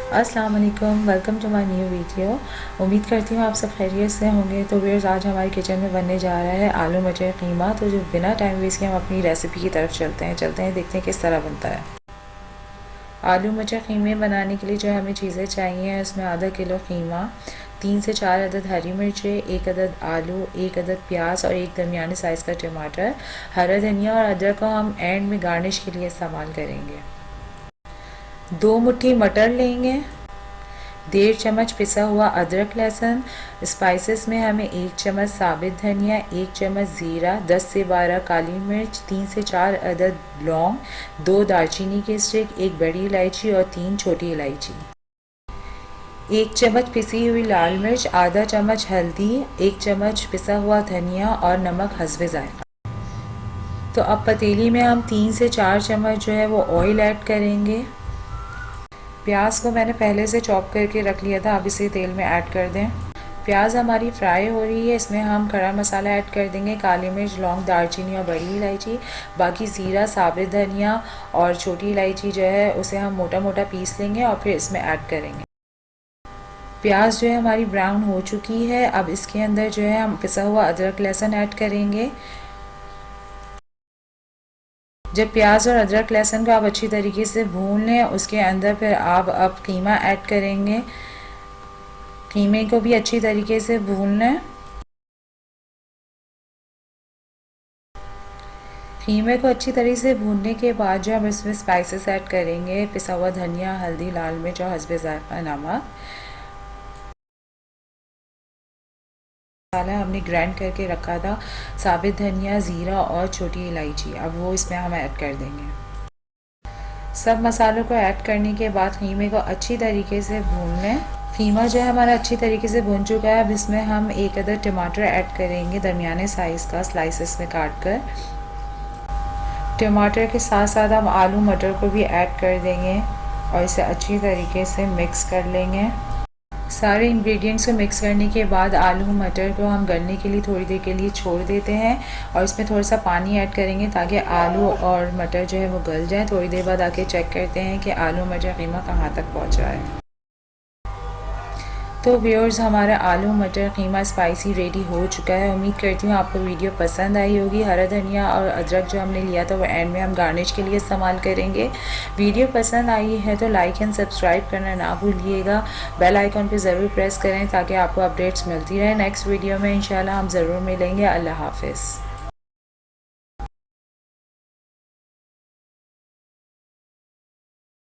अस्सलाम वालेकुम, welcome to my new video. उम्मीद करती हूँ आप सब खैरियत से होंगे। तो व्यूअर्स, आज हमारे किचन में बनने जा रहा है आलू मटर कीमा। तो जो बिना टाइम वेस्ट किए हम अपनी रेसिपी की तरफ चलते हैं देखते हैं किस तरह बनता है। आलू मटर कीमे बनाने के लिए जो हमें चीज़ें चाहिए उसमें आधा किलो कीमा, 3 से 4 अदद हरी मिर्चें, 1 अदद आलू, 1 अदद प्याज और 1 दरमियाने साइज़ का टमाटर, हरा धनिया और अदरक को हम एंड में गार्निश के लिए इस्तेमाल करेंगे। 2 मुट्ठी मटर लेंगे, 1.5 चम्मच पिसा हुआ अदरक लहसुन। स्पाइसेस में हमें 1 चम्मच साबित धनिया, 1 चम्मच ज़ीरा, 10 से 12 काली मिर्च, 3 से 4 अदद लौंग, 2 दालचीनी के स्टिक, 1 बड़ी इलायची और 3 छोटी इलायची, 1 चम्मच पिसी हुई लाल मिर्च, आधा चम्मच हल्दी, 1 चम्मच पिसा हुआ धनिया और नमक हस्बे ज़ायक़ा। तो अब पतीली में हम 3 से 4 चम्मच जो है वो ऑयल ऐड करेंगे। प्याज को मैंने पहले से चॉप करके रख लिया था, अब इसे तेल में ऐड कर दें। प्याज हमारी फ्राई हो रही है, इसमें हम खड़ा मसाला ऐड कर देंगे, काली मिर्च, लौंग, दालचीनी और बड़ी इलायची। बाकी ज़ीरा, साबित धनिया और छोटी इलायची जो है उसे हम मोटा मोटा पीस लेंगे और फिर इसमें ऐड करेंगे। प्याज जो है हमारी ब्राउन हो चुकी है। अब इसके अंदर जो है हम पिसा हुआ अदरक लहसुन ऐड करेंगे। जब प्याज और अदरक लहसुन को आप अच्छी तरीके से भून लें, उसके अंदर फिर आप अब कीमा ऐड करेंगे। कीमे को भी अच्छी तरीके से भून लें। कीमे को अच्छी तरीके से भूनने के बाद जो हम इसमें स्पाइसेस ऐड करेंगे, पिसा हुआ धनिया, हल्दी, लाल मिर्च और हस्बे ज़ायक़ा नमक। मसाला हमने ग्राइंड करके रखा था, साबित धनिया, ज़ीरा और छोटी इलायची, अब वो इसमें हम ऐड कर देंगे। सब मसालों को ऐड करने के बाद कीमे को अच्छी तरीके से भून लें। कीमा जो है हमारा अच्छी तरीके से भून चुका है। अब इसमें हम 1 अदद टमाटर ऐड करेंगे, दरमियाने साइज़ का स्लाइसेस में काट कर। टमाटर के साथ साथ हम आलू मटर को भी ऐड कर देंगे और इसे अच्छी तरीके से मिक्स कर लेंगे। सारे इंग्रेडिएंट्स को मिक्स करने के बाद आलू मटर को हम गलने के लिए थोड़ी देर के लिए छोड़ देते हैं और इसमें थोड़ा सा पानी ऐड करेंगे ताकि आलू और मटर जो है वो गल जाए। थोड़ी देर बाद आके चेक करते हैं कि आलू मटर कीमा कहाँ तक पहुँचा है। तो व्यूअर्स, हमारा आलू मटर कीमा स्पाइसी रेडी हो चुका है। उम्मीद करती हूँ आपको वीडियो पसंद आई होगी। हरा धनिया और अदरक जो हमने लिया था वो एंड में हम गार्निश के लिए इस्तेमाल करेंगे। वीडियो पसंद आई है तो लाइक एंड सब्सक्राइब करना ना भूलिएगा। बेल आइकॉन पे ज़रूर प्रेस करें ताकि आपको अपडेट्स मिलती रहे। नेक्स्ट वीडियो में इंशाल्लाह हम ज़रूर मिलेंगे। अल्लाह हाफ़िज़।